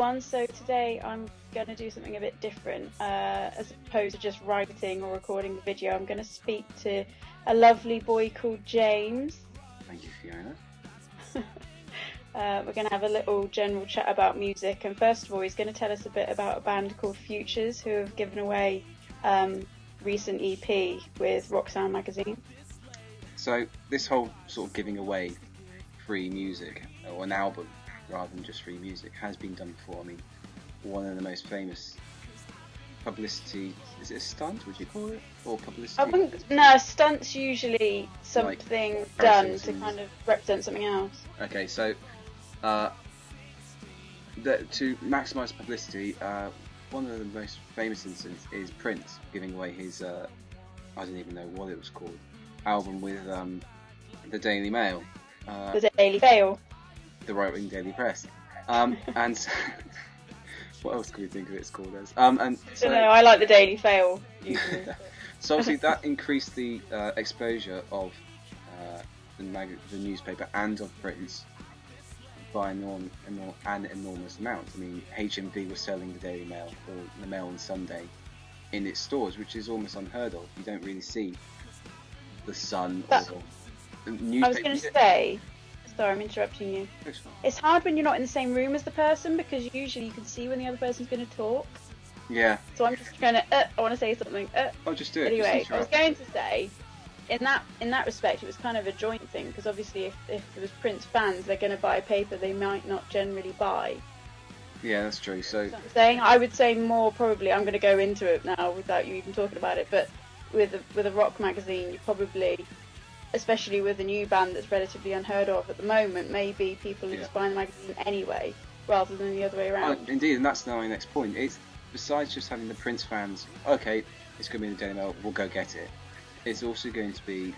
everyone. So today I'm going to do something a bit different. As opposed to just writing or recording the video, I'm going to speak to a lovely boy called James. Thank you, Fiona. We're going to have a little general chat about music, and first of all he's going to tell us a bit about a band called Futures, who have given away recent EP with Rock Sound magazine. So this whole sort of giving away free music, or an album rather than just free music, has been done before. I mean, one of the most famous publicity, is it a stunt, would you call it? Or publicity? I wouldn't, no, stunt's usually something like done to kind of represent something else. Okay, so to maximise publicity, one of the most famous instances is Prince giving away his, I don't even know what it was called, album with the Daily Mail. The Daily Fail. The right-wing Daily Press. And what else can we think of it's called as? And so, I don't know, I like the Daily Fail usually. So obviously that increased the exposure of the newspaper and of Prince by an enormous amount. I mean, HMV was selling the Daily Mail or the Mail on Sunday in its stores, which is almost unheard of. You don't really see the Sun or the newspaper. I was going to say, sorry, I'm interrupting you. It's hard when you're not in the same room as the person, because usually you can see when the other person's going to talk. Yeah. So I'm just trying to, I want to say something. Oh, just do it. Anyway, I was going to say, in that respect, it was kind of a joint thing, because obviously if it was Prince fans, they're going to buy a paper they might not generally buy. Yeah, that's true. So I'm saying, I would say more probably, I'm going to go into it now without you even talking about it, but with a rock magazine, you probably, especially with a new band that's relatively unheard of at the moment, maybe people are just buying the magazine anyway, rather than the other way around. Oh, indeed, and that's now my next point. It's besides just having the Prince fans, okay, it's going to be in the Daily Mail, we'll go get it. It's also going to be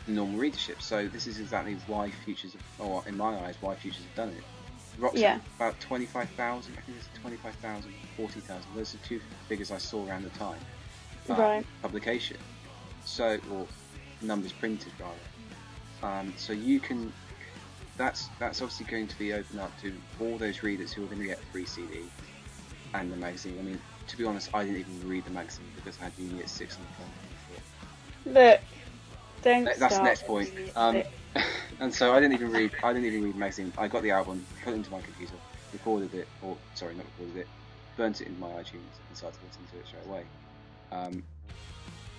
normal readership. So this is exactly why Futures, or in my eyes, why Futures have done it. Rock's about 25,000, I think it's 25,000, 40,000. Those are two figures I saw around the time. Right. Publication. So, or numbers printed rather. So you can, that's obviously going to be open up to all those readers who are going to get a free CD and the magazine. I mean, to be honest, I didn't even read the magazine because I had uni at 6 on the phone. Look, don't That's start the next point. And so I didn't even read the magazine. I got the album, put it into my computer, recorded it, or sorry, not recorded it, burnt it into my iTunes and started listening to it straight away.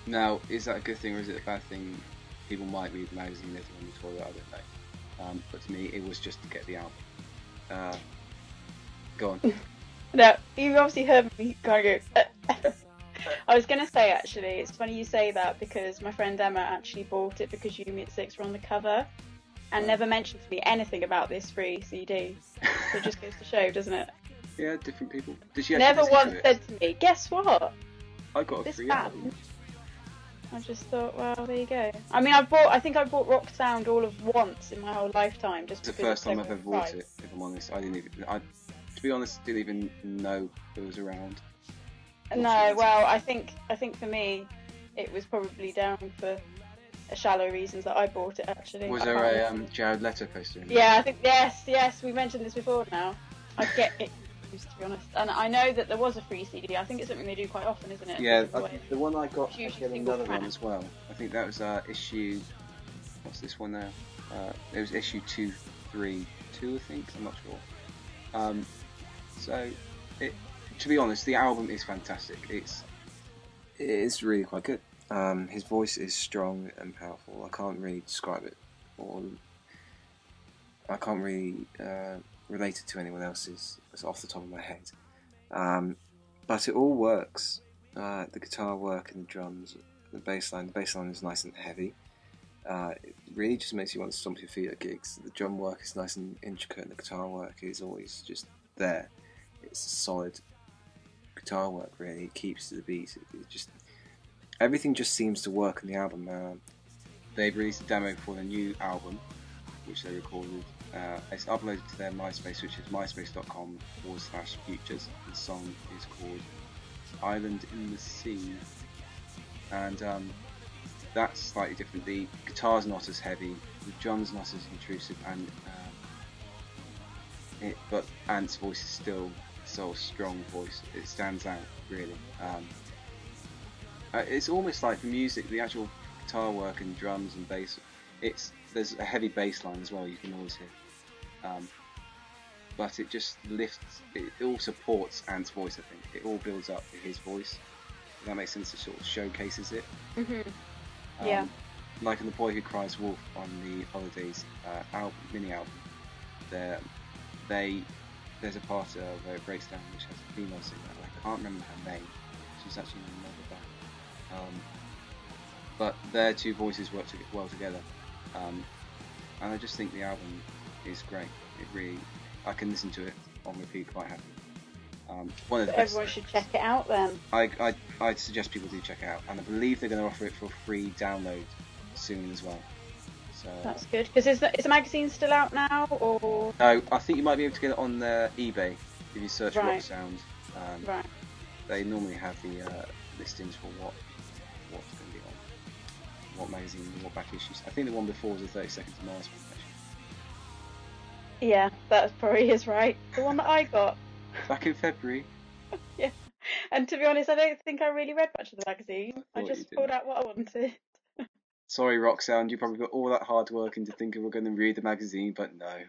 Now, is that a good thing or is it a bad thing? People might read the magazine later on the toilet, I don't know. But to me, it was just to get the album. Go on. No, you obviously heard me kind of go. I was going to say, actually, it's funny you say that, because my friend Emma actually bought it because You Me at 6 were on the cover, and never mentioned to me anything about this free CD. So it just goes to show, doesn't it? Yeah, different people. Did she never once said to me, guess what? I got a free album. I just thought, well, there you go. I mean, I think I bought Rock Sound all of once in my whole lifetime. Just it's the first time I've ever bought it, if I'm honest. To be honest, didn't even know it was around. No, well, I think for me, it was probably down for shallow reasons that I bought it, actually. Was there a Jared Leto poster in there? Yeah, I think, yes, we mentioned this before now. I get it, to be honest. And I know that there was a free CD. I think it's something they do quite often, isn't it? Yeah, the one I got, I get another one as well. I think that was issue, what's this one now? It was issue 232, I think, I'm not sure. So, to be honest, the album is fantastic. It is really quite good. His voice is strong and powerful. I can't really describe it, or I can't really relate it to anyone else's. It's off the top of my head. But it all works. The guitar work and the drums, the bass line. The bass line is nice and heavy. It really just makes you want to stomp your feet at gigs. The drum work is nice and intricate, and the guitar work is always just there. It's a solid guitar work, really. It keeps to the beat. Everything just seems to work on the album. They've released a demo for the new album, which they recorded. It's uploaded to their MySpace, which is myspace.com/futures. The song is called Island in the Sea, and that's slightly different. The guitar's not as heavy, the drum's not as intrusive, and Ant's voice is still sort of strong voice. It stands out really. It's almost like the music, the actual guitar work and drums and bass. There's a heavy bass line as well. You can always hear, but it just lifts. It all supports Ant's voice. I think it all builds up his voice. If that makes sense. It sort of showcases it. Yeah. Like in The Boy Who Cries Wolf on the Holidays mini album, there's a part where it breaks down which has a female singer. I can't remember her name. She's actually in another band. But their two voices work well together. And I just think the album is great. It really, I can listen to it on repeat quite happily. One of the best. Everyone should check it out then. I'd suggest people do check it out, and I believe they're going to offer it for a free download soon as well. So that's good. Because is the magazine still out now, or? No, I think you might be able to get it on eBay if you search Rock Sound. Right. They normally have the listings for what's going to be on what magazine and what back issues. I think the one before was the 30 Seconds to Mars one, actually. Yeah, that probably is right. The one that I got. Back in February. Yeah. And to be honest, I don't think I really read much of the magazine. I just pulled out what I wanted. Sorry, Rock Sound, you probably put all that hard work into thinking we're going to read the magazine, but no. At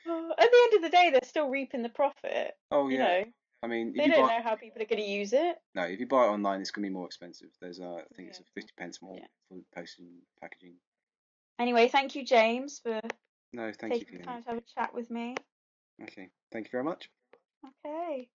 the end of the day, they're still reaping the profit. Oh, yeah. You know, I mean, they don't know how people are going to use it. No, if you buy it online, it's going to be more expensive. There's, I think it's 50 pence more for postage and packaging. Anyway, thank you, James, for taking the time to have a chat with me. Okay, thank you very much. Okay.